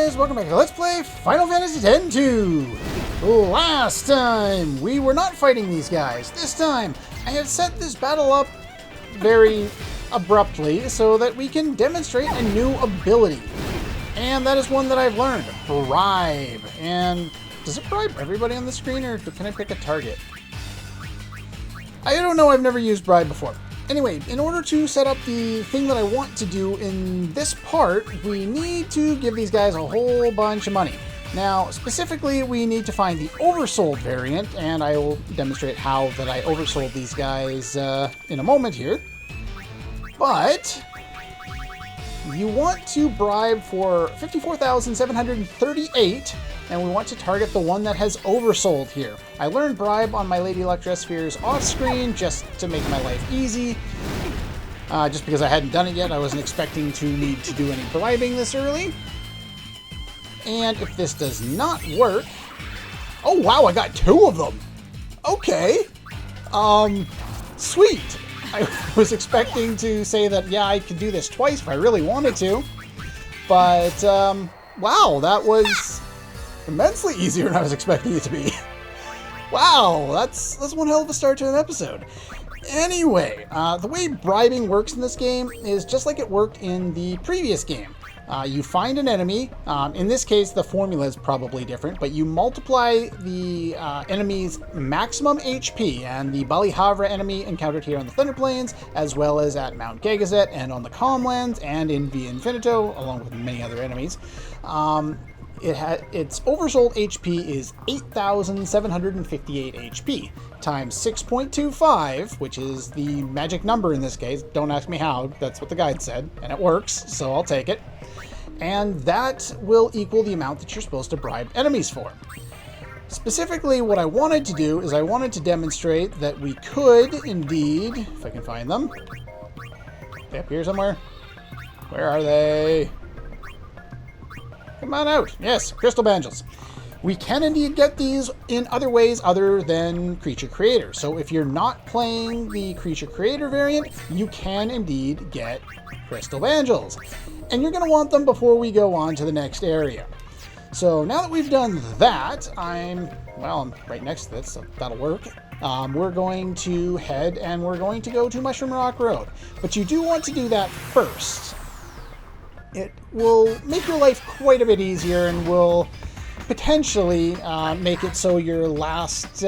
guys, welcome back to Let's Play Final Fantasy X-2! Last time, we were not fighting these guys. This time, I have set this battle up very abruptly so that we can demonstrate a new ability. And that is one that I've learned, Bribe. And does it bribe everybody on the screen, or can I pick a target? I don't know, I've never used Bribe before. Anyway, in order to set up the thing that I want to do in this part, we need to give these guys a whole bunch of money. Now, specifically, we need to find the oversold variant, and I will demonstrate how that I oversold these guys in a moment here. But you want to bribe for 54,738, and we want to target the one that has oversold here. I learned Bribe on my Lady Electra spheres off screen just to make my life easy. Just because I hadn't done it yet, I wasn't expecting to need to do any bribing this early. And if this does not work... Oh wow, I got 2 of them! Okay! Sweet! I was expecting to say that, yeah, I could do this twice if I really wanted to. But, wow, that was immensely easier than I was expecting it to be. Wow, that's one hell of a start to an episode. Anyway, the way bribing works in this game is just like it worked in the previous game. You find an enemy. In this case, the formula is probably different, but you multiply the enemy's maximum HP, and the Bali Havra enemy encountered here on the Thunder Plains, as well as at Mount Gagazet and on the Calmlands and in Via Infinito, along with many other enemies. Its oversold HP is 8,758 HP times 6.25, which is the magic number in this case. Don't ask me how, that's what the guide said, and it works, so I'll take it. And that will equal the amount that you're supposed to bribe enemies for. Specifically, what I wanted to do is I wanted to demonstrate that we could indeed, if I can find them. They up here somewhere? Where are they? Come on out. Yes, crystal banjals. We can indeed get these in other ways other than Creature Creator. So if you're not playing the Creature Creator variant, you can indeed get crystal banjals. And you're going to want them before we go on to the next area. So now that we've done that, I'm right next to this, so that'll work. We're going to head and we're going to go to Mushroom Rock Road. But you do want to do that first. It will make your life quite a bit easier and will potentially make it so your last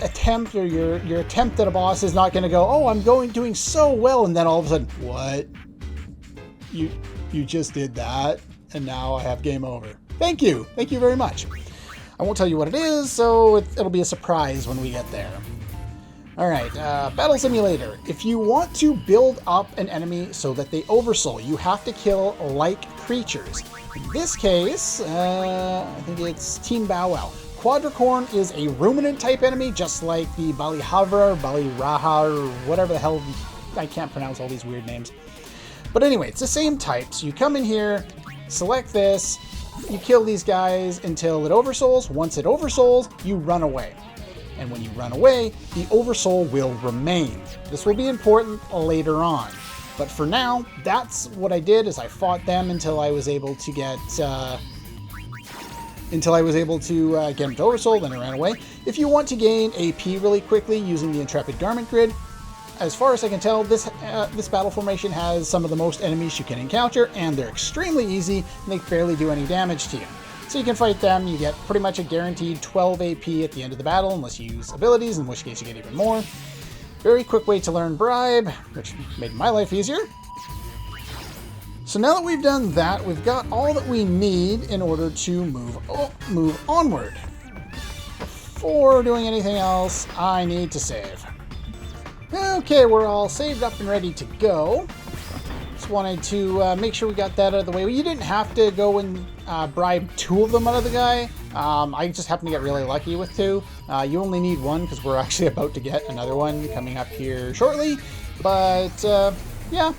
attempt or your attempt at a boss is not going to go, oh, I'm doing so well, and then all of a sudden, what? You just did that, and now I have game over. Thank you very much. I won't tell you what it is, so it'll be a surprise when we get there. Alright, Battle Simulator. If you want to build up an enemy so that they oversoul, you have to kill like creatures. In this case, I think it's Team Bow Wow. Quadricorn is a ruminant type enemy, just like the Bali Havra, or Bali Raha, or whatever the hell, I can't pronounce all these weird names. But anyway, it's the same type. So you come in here, select this, you kill these guys until it oversouls. Once it oversouls, you run away. And when you run away, the oversoul will remain. This will be important later on. But for now, that's what I did, is I fought them until I was able to get them to oversoul, then I ran away. If you want to gain AP really quickly using the Intrepid Garment Grid, as far as I can tell, this battle formation has some of the most enemies you can encounter, and they're extremely easy, and they barely do any damage to you. So you can fight them, you get pretty much a guaranteed 12 AP at the end of the battle, unless you use abilities, in which case you get even more. Very quick way to learn Bribe, which made my life easier. So now that we've done that, we've got all that we need in order to move onward. Before doing anything else, I need to save. Okay, we're all saved up and ready to go. Just wanted to make sure we got that out of the way. Well, you didn't have to go and bribe 2 of them out of the guy. I just happened to get really lucky with 2. You only need 1 because we're actually about to get another one coming up here shortly. But, yeah.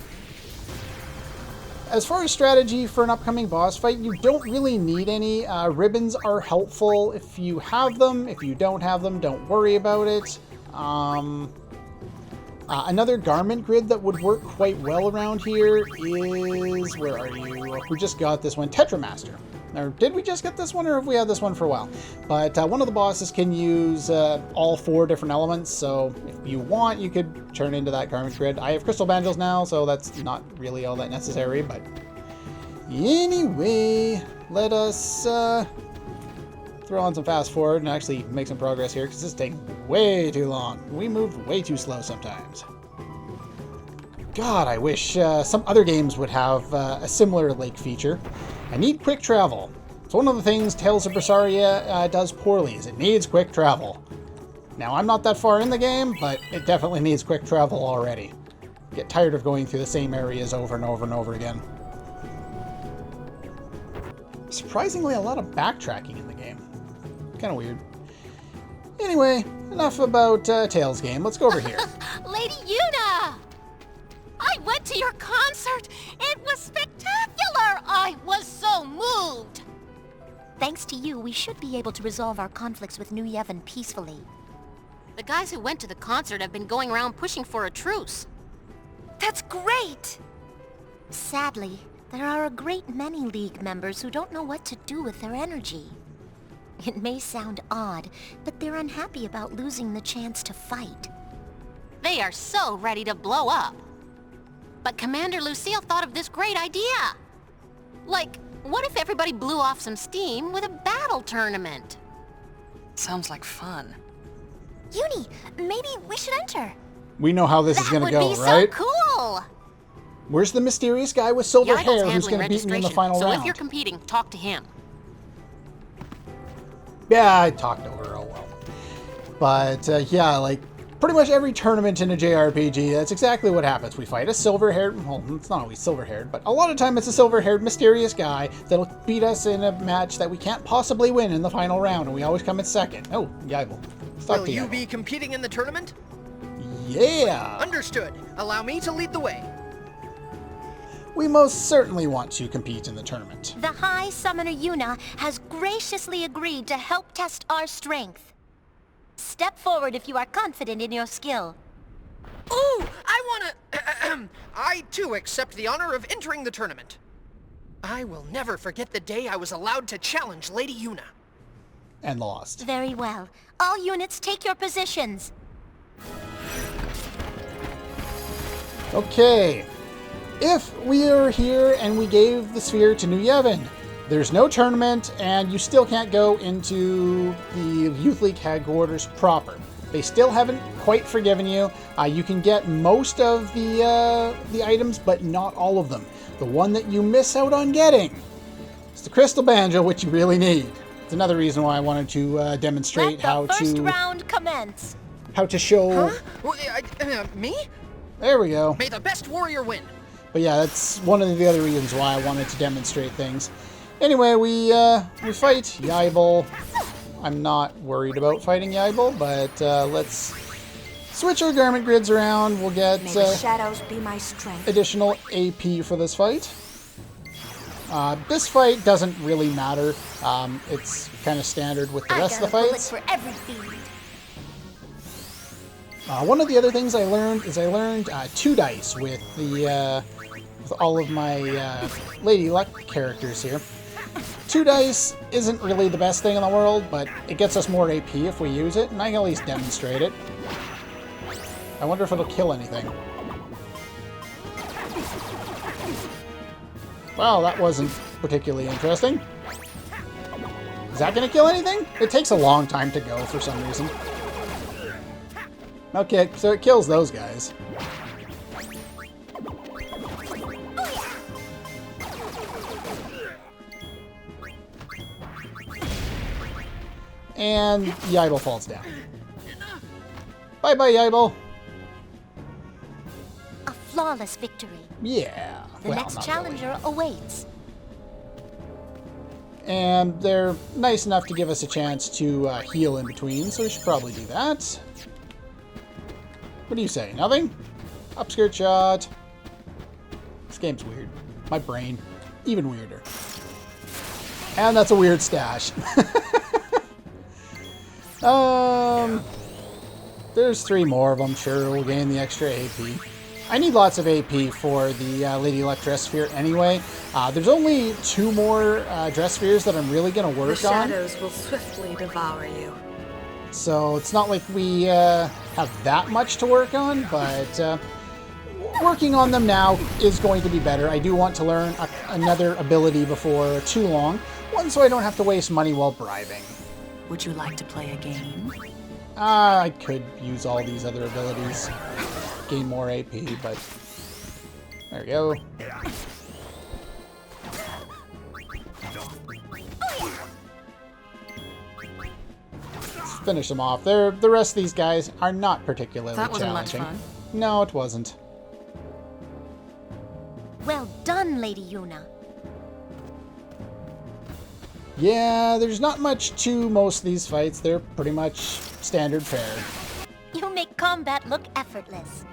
As far as strategy for an upcoming boss fight, you don't really need any. Ribbons are helpful if you have them. If you don't have them, don't worry about it. Another garment grid that would work quite well around here is... Where are you? We just got this one. Tetramaster. Or did we just get this one, or have we had this one for a while? But one of the bosses can use all 4 different elements, so if you want, you could turn into that garment grid. I have crystal banjos now, so that's not really all that necessary, but... Anyway, let us throw on some fast forward and actually make some progress here, because this is taking way too long. We moved way too slow sometimes. God, I wish some other games would have a similar lake feature. I need quick travel. It's one of the things Tales of Berseria does poorly, is it needs quick travel. Now, I'm not that far in the game, but it definitely needs quick travel already. Get tired of going through the same areas over and over and over again. Surprisingly, a lot of backtracking in the game. Kind of weird. Anyway, enough about Tales game. Let's go over here. Lady Yuna! I went to your concert! It was spectacular! I was so moved! Thanks to you, we should be able to resolve our conflicts with New Yevon peacefully. The guys who went to the concert have been going around pushing for a truce. That's great! Sadly, there are a great many League members who don't know what to do with their energy. It may sound odd, but they're unhappy about losing the chance to fight. They are so ready to blow up. But Commander Lucille thought of this great idea. Like, what if everybody blew off some steam with a battle tournament? Sounds like fun. Uni, maybe we should enter. We know how this is going to go, That right? would be so cool! Where's the mysterious guy with silver Yaigel's hair who's handling going to beat me in the registration, final so round? if you're competing, talk to him. Yeah, I talked over, oh well. But, yeah, like, pretty much every tournament in a JRPG, that's exactly what happens. We fight a silver-haired, well, it's not always silver-haired, but a lot of time it's a silver-haired mysterious guy that'll beat us in a match that we can't possibly win in the final round, and we always come in second. Oh, Yaibel. Will you be competing in the tournament? Yeah! Understood. Allow me to lead the way. We most certainly want to compete in the tournament. The High Summoner Yuna has graciously agreed to help test our strength. Step forward if you are confident in your skill. Ooh, I wanna... I, too, accept the honor of entering the tournament. I will never forget the day I was allowed to challenge Lady Yuna. And lost. Very well. All units take your positions. Okay. If we are here and we gave the sphere to New Yevon, there's no tournament and you still can't go into the Youth League headquarters proper. They still haven't quite forgiven you. You can get most of the items, but not all of them. The one that you miss out on getting is the Crystal Banjo, which you really need. It's another reason why I wanted to demonstrate how Let the first to... round commence. How to show... Huh? Me? There we go. May the best warrior win. But yeah, that's one of the other reasons why I wanted to demonstrate things. Anyway, we fight Yaibel. I'm not worried about fighting Yaibel, but let's switch our garment grids around. We'll get May the shadows be my strength. additional AP for this fight. This fight doesn't really matter. It's kind of standard with the rest of the fights. For every field. One of the other things I learned is 2 dice with the with all of my Lady Luck characters here. 2 dice isn't really the best thing in the world, but it gets us more AP if we use it, and I can at least demonstrate it. I wonder if it'll kill anything. Well, that wasn't particularly interesting. Is that going to kill anything? It takes a long time to go for some reason. Okay, so it kills those guys. And Yaibel falls down. Bye-bye, Yaibel. A flawless victory. Yeah. The well, next not challenger awaits. really. And they're nice enough to give us a chance to heal in between, so we should probably do that. What do you say? Nothing? Upskirt shot. This game's weird. My brain. Even weirder. And that's a weird stash. There's 3 more of them. Sure, we'll gain the extra AP. I need lots of AP for the Lady Luck dress sphere anyway. There's only 2 more dress spheres that I'm really going to The work on. shadows will swiftly devour you. So it's not like we have that much to work on, but working on them now is going to be better. I do want to learn another ability before too long. One so I don't have to waste money while bribing. Would you like to play a game? I could use all these other abilities. Gain more AP, but there we go. Let's finish them off. The rest of these guys are not particularly That wasn't much challenging. fun. No, it wasn't. Well done, Lady Yuna. Yeah, there's not much to most of these fights. They're pretty much standard fare. You make combat look effortless.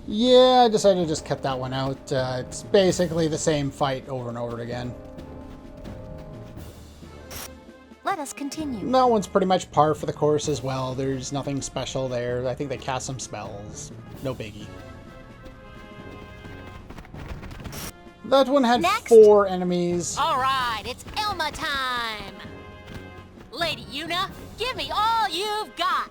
Yeah, I decided to just cut that one out. It's basically the same fight over and over again. Let us continue. That one's pretty much par for the course as well. There's nothing special there. I think they cast some spells. No biggie. That one had Next. 4 enemies. All right, it's Elma time. Lady Yuna, give me all you've got.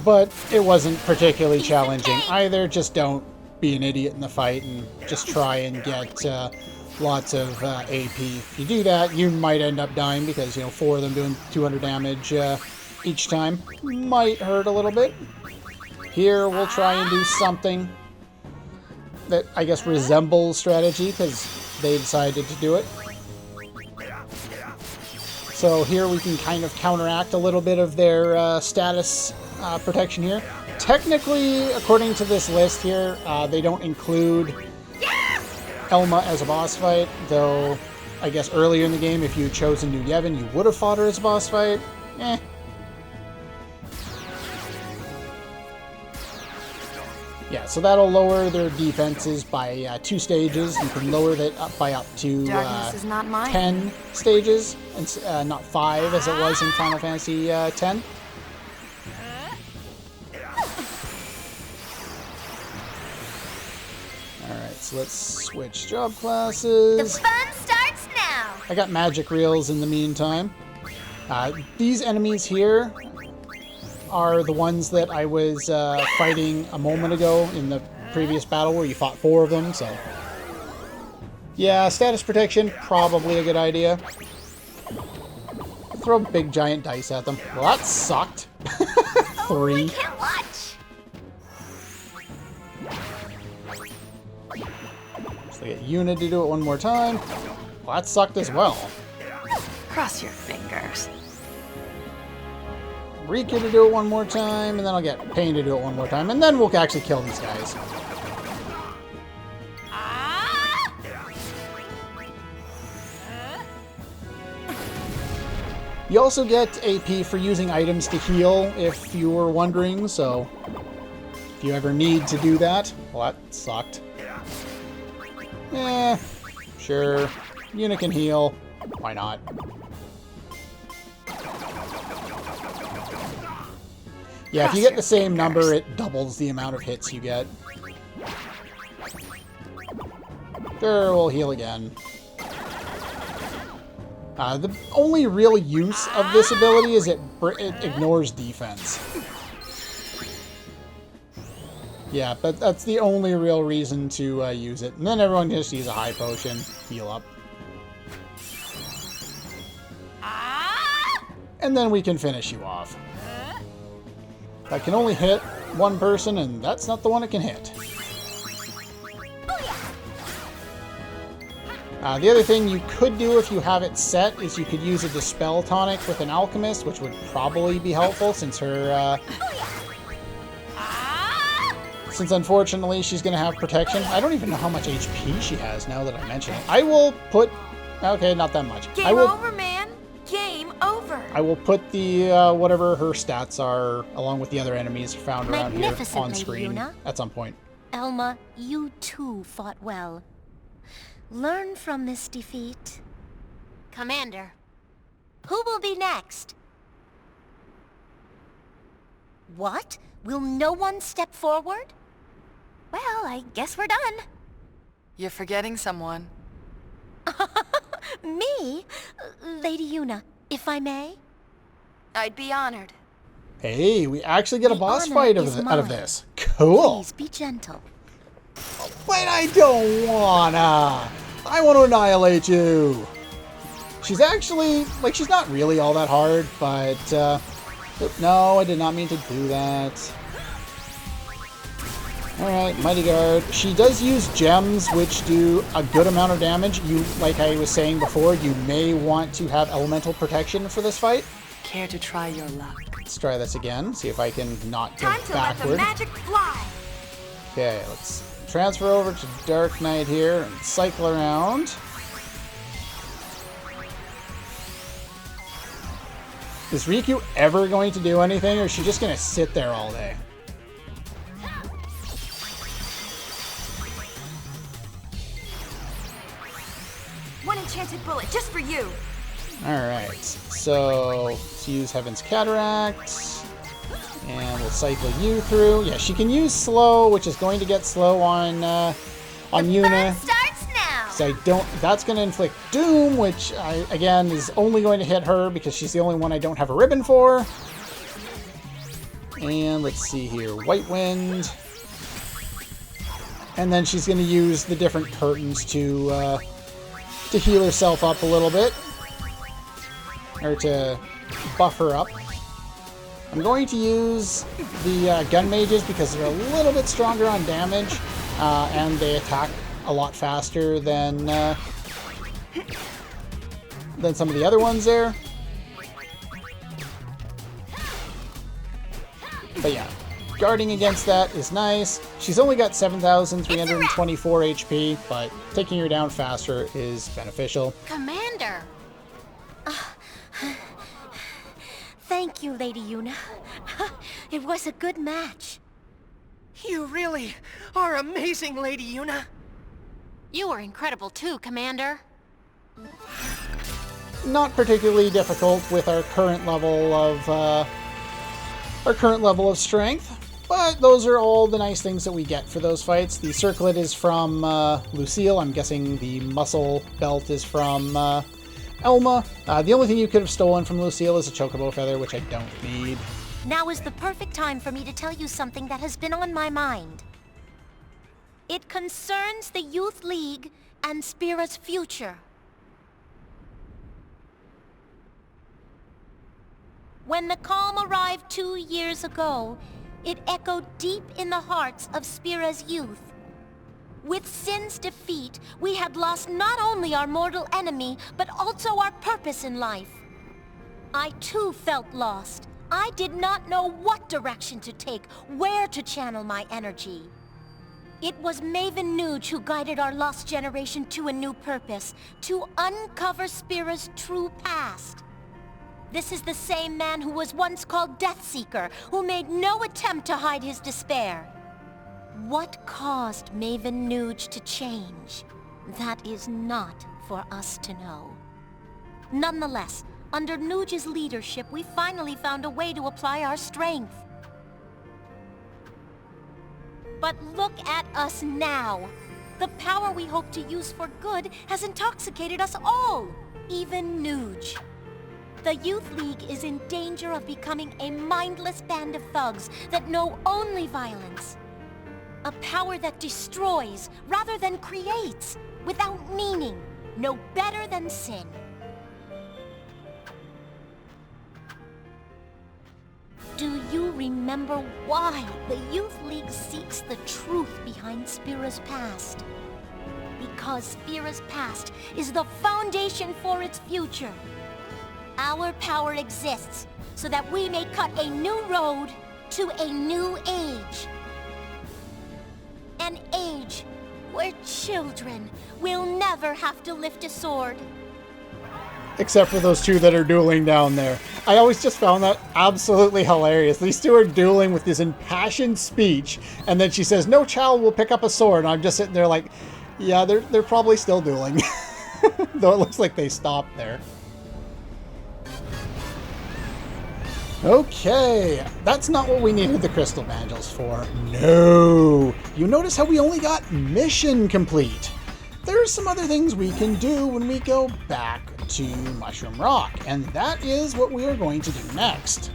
But it wasn't particularly Piece of challenging cake. either. Just don't be an idiot in the fight and just try and get lots of AP. If you do that, you might end up dying because, 4 of them doing 200 damage each time might hurt a little bit. Here, we'll try and do something that I guess resembles strategy because they decided to do it. So here we can kind of counteract a little bit of their status protection here. Technically, according to this list here, they don't include Elma as a boss fight, though I guess earlier in the game, if you had chosen New Yevon, you would have fought her as a boss fight. Yeah, so that'll lower their defenses by 2 stages. You can lower that up by up to Darkness is not mine. 10 stages, and not 5 as it was in Final Fantasy X. Alright, so let's switch job The classes. fun starts now. I got magic reels in the meantime. These enemies here are the ones that I was fighting a moment ago in the previous battle where you fought 4 of them, so... Yeah, status protection, probably a good idea. Throw big giant dice at them. Well, that sucked. 3. Can't watch. So get Yuna to do it one more time. Well, that sucked as well. Cross your fingers. Rika to do it one more time, and then I'll get Pain to do it one more time, and then we'll actually kill these guys. You also get AP for using items to heal, if you were wondering, so if you ever need to do that. Well, that sucked. Sure. Yuna can heal. Why not? Yeah, if you get the same number, it doubles the amount of hits you get. Sure, we'll heal again. The only real use of this ability is it ignores defense. Yeah, but that's the only real reason to use it. And then everyone just use a high potion, heal up. And then we can finish you off. I can only hit one person, and that's not the one it can hit. The other thing you could do if you have it set is you could use a Dispel tonic with an Alchemist, which would probably be helpful since her... since unfortunately she's going to have protection. I don't even know how much HP she has now that I mention it. I will put... Okay, not that much. Game over, man. Game over. I will put the, whatever her stats are, along with the other enemies found around here Magnificent, on Lady screen Yuna. at some point. Elma, you too fought well. Learn from this defeat. Commander, Who will be next? What? Will no one step forward? Well, I guess we're done. You're forgetting someone. Me? Lady Yuna, if I may? I'd be honored. Hey, we actually get a The boss honor fight is out of mine. this. Cool. Please be gentle. But I don't wanna. I want to annihilate you. She's actually, like, she's not really all that hard, but, no, I did not mean to do that. Alright, Mighty Guard. She does use gems, which do a good amount of damage. You, like I was saying before, you may want to have elemental protection for this fight. Care to try your luck? Let's try this again, see if I can not go Time to let the backward. magic fly. Okay, let's transfer over to Dark Knight here and cycle around. Is Riku ever going to do anything, or is she just going to sit there all day? One enchanted bullet just for you. Alright, so let's use Heaven's Cataract. And we'll cycle you through. Yeah, she can use slow, which is going to get slow on Yuna. Starts now! So I don't. That's going to inflict doom, which again is only going to hit her because she's the only one I don't have a ribbon for. And let's see here, White Wind, and then she's going to use the different curtains to heal herself up a little bit, or to buff her up. I'm going to use the gun mages because they're a little bit stronger on damage, and they attack a lot faster than some of the other ones there. But yeah, guarding against that is nice. She's only got 7,324 HP, but taking her down faster is beneficial. Commander! Thank you, Lady Yuna. It was a good match. You really are amazing, Lady Yuna. You were incredible too, Commander. Not particularly difficult with our current level of strength, but those are all the nice things that we get for those fights. The circlet is from Lucille. I'm guessing the muscle belt is from Elma. The only thing you could have stolen from Lucille is a chocobo feather, which I don't need. Now is the perfect time for me to tell you something that has been on my mind. It concerns the Youth League and Spira's future. When the calm arrived 2 years ago, it echoed deep in the hearts of Spira's youth. With Sin's defeat, we had lost not only our mortal enemy, but also our purpose in life. I too felt lost. I did not know what direction to take, where to channel my energy. It was Maven Nuge who guided our lost generation to a new purpose, to uncover Spira's true past. This is the same man who was once called Deathseeker, who made no attempt to hide his despair. What caused Maven Nuge to change? That is not for us to know. Nonetheless, under Nuge's leadership, we finally found a way to apply our strength. But look at us now. The power we hope to use for good has intoxicated us all, even Nuge. The Youth League is in danger of becoming a mindless band of thugs that know only violence. A power that destroys rather than creates, without meaning, no better than sin. Do you remember why the Youth League seeks the truth behind Spira's past? Because Spira's past is the foundation for its future. Our power exists so that we may cut a new road to a new age. An age where children will never have to lift a sword. Except for those two that are dueling down there. I always just found that absolutely hilarious. These two are dueling with this impassioned speech, and then she says, "No child will pick up a sword." And I'm just sitting there like, yeah, they're probably still dueling. Though it looks like they stopped there. Okay, that's not what we needed the crystal banjos for. No! You notice how we only got mission complete. There's some other things we can do when we go back to Mushroom Rock, and that is what we are going to do next.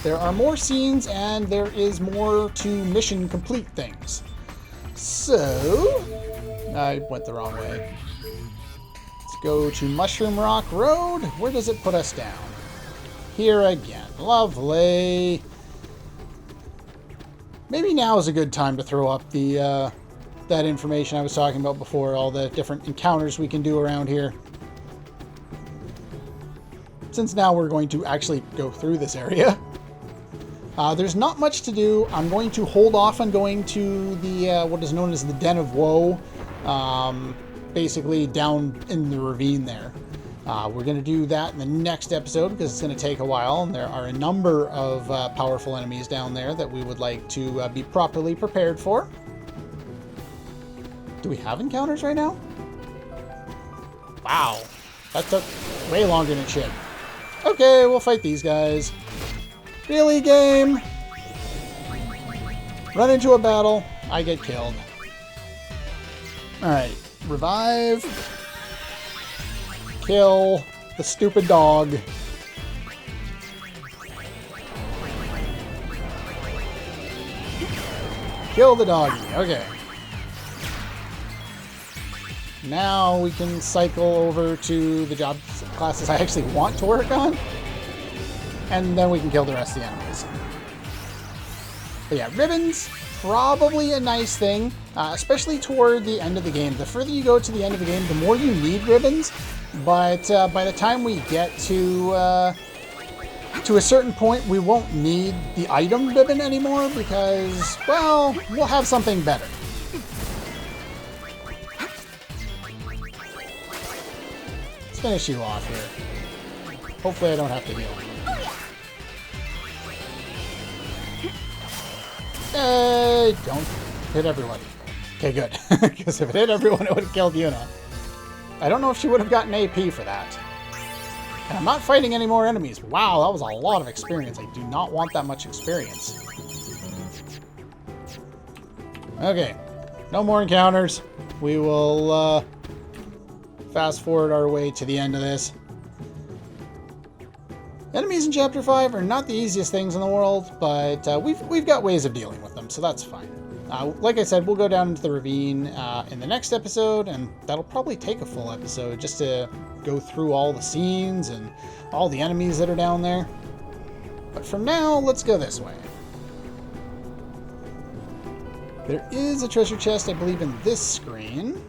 There are more scenes and there is more to mission complete things. So, I went the wrong way. Let's go to Mushroom Rock Road. Where does it put us down? Here again. Lovely. Maybe now is a good time to throw up the that information I was talking about before, all the different encounters we can do around here. Since now we're going to actually go through this area. There's not much to do. I'm going to hold off on going to the what is known as the Den of Woe, basically down in the ravine there. We're going to do that in the next episode because it's going to take a while, and there are a number of powerful enemies down there that we would like to be properly prepared for. Do we have encounters right now? Wow, that took way longer than it should. Okay, we'll fight these guys. Really, game? Run into a battle, I get killed. Alright, revive. Kill the stupid dog. Kill the doggy, okay. Now we can cycle over to the job classes I actually want to work on. And then we can kill the rest of the enemies. But yeah, ribbons, probably a nice thing, especially toward the end of the game. The further you go to the end of the game, the more you need ribbons. But by the time we get to a certain point, we won't need the item ribbon anymore because, well, we'll have something better. Let's finish you off here. Hopefully I don't have to heal. Don't hit everybody. Okay, good. Because if it hit everyone, it would have killed Yuna. I don't know if she would have gotten AP for that. And I'm not fighting any more enemies. Wow, that was a lot of experience. I do not want that much experience. Okay, no more encounters. We will fast forward our way to the end of this. Enemies in Chapter 5 are not the easiest things in the world, but we've got ways of dealing with them, so that's fine. Like I said, we'll go down into the ravine in the next episode, and that'll probably take a full episode just to go through all the scenes and all the enemies that are down there. But for now, let's go this way. There is a treasure chest, I believe, in this screen.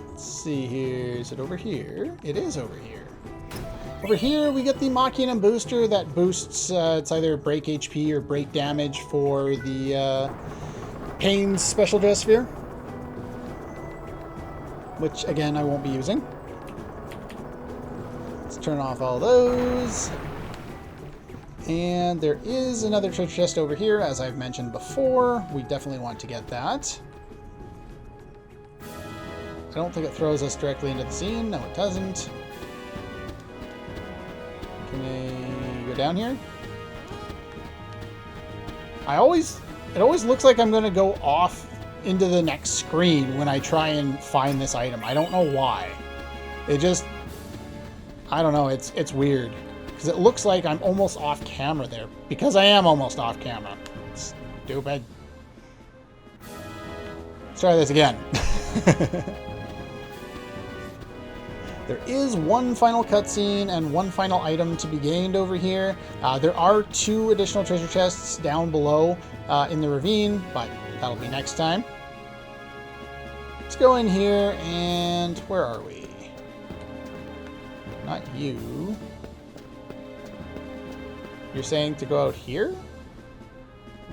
Let's see here. Is it over here? It is over here. Over here, we get the Machinum booster that boosts, it's either break HP or break damage for the Pain's special dress sphere. Which, again, I won't be using. Let's turn off all those. And there is another treasure chest over here, as I've mentioned before. We definitely want to get that. I don't think it throws us directly into the scene. No, it doesn't. Can I go down here? It always looks like I'm going to go off into the next screen when I try and find this item. I don't know why. It just... I don't know. It's weird. Because it looks like I'm almost off camera there. Because I am almost off camera. Stupid. Let's try this again. There is one final cutscene and one final item to be gained over here. There are 2 additional treasure chests down below in the ravine, but that'll be next time. Let's go in here and... where are we? Not you. You're saying to go out here?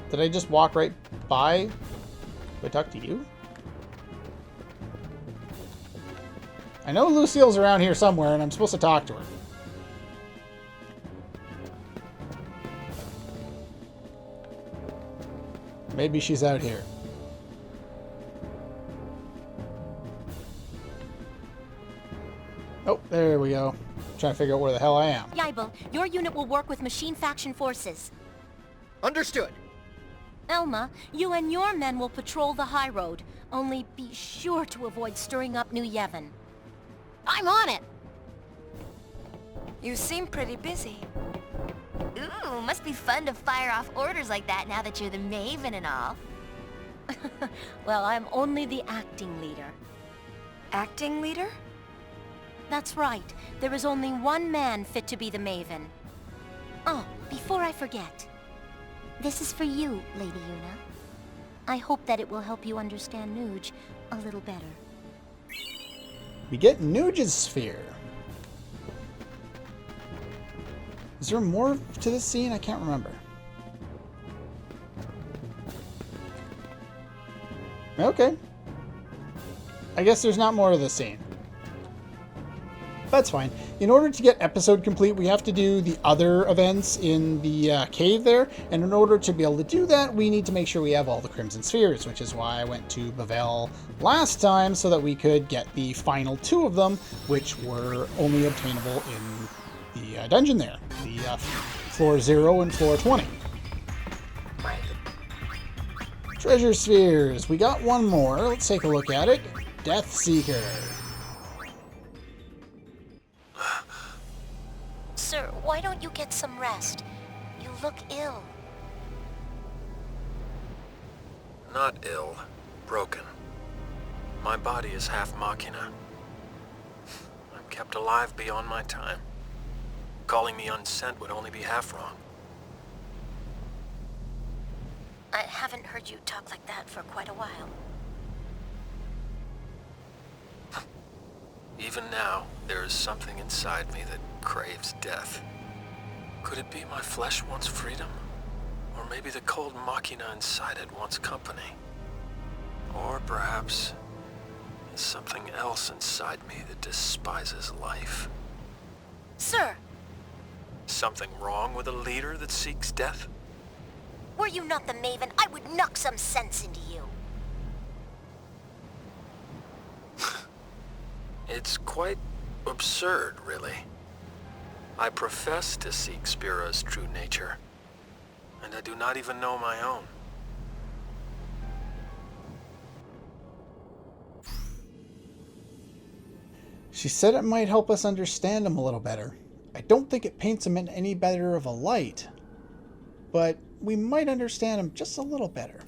Did I just walk right by? Do I talk to you? I know Lucille's around here somewhere, and I'm supposed to talk to her. Maybe she's out here. Oh, there we go. trying to figure out where the hell I am. Yaibel, your unit will work with machine faction forces. Understood. Elma, you and your men will patrol the high road. Only be sure to avoid stirring up New Yevon. I'm on it! You seem pretty busy. Ooh, must be fun to fire off orders like that now that you're the Maven and all. Well, I'm only the acting leader. Acting leader? That's right. There is only one man fit to be the Maven. Oh, before I forget. This is for you, Lady Yuna. I hope that it will help you understand Nuge a little better. We get Nuge's sphere. Is there more to this scene? I can't remember. Okay. I guess there's not more to this scene. That's fine. In order to get episode complete, we have to do the other events in the cave there. And in order to be able to do that, we need to make sure we have all the Crimson Spheres, which is why I went to Bavel last time, so that we could get the final 2 of them, which were only obtainable in the dungeon there. The floor 0 and floor 20. Treasure Spheres. We got one more. Let's take a look at it. Death Seeker. Sir, why don't you get some rest? You look ill. Not ill. Broken. My body is half machina. I'm kept alive beyond my time. Calling me unsent would only be half wrong. I haven't heard you talk like that for quite a while. Even now, there is something inside me that craves death. Could it be my flesh wants freedom? Or maybe the cold machina inside it wants company? Or perhaps there's something else inside me that despises life. Sir, Something wrong with a leader that seeks death? were you not the Maven, I would knock some sense into you. It's quite absurd, really. I profess to seek Spira's true nature, and I do not even know my own. She said it might help us understand him a little better. I don't think it paints him in any better of a light, but we might understand him just a little better.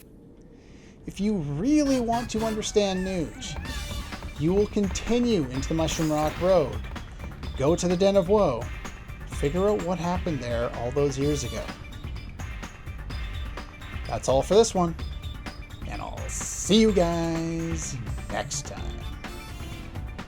If you really want to understand Nuge, you will continue into the Mushroom Rock Road, go to the Den of Woe, figure out what happened there all those years ago. That's all for this one, and I'll see you guys next time.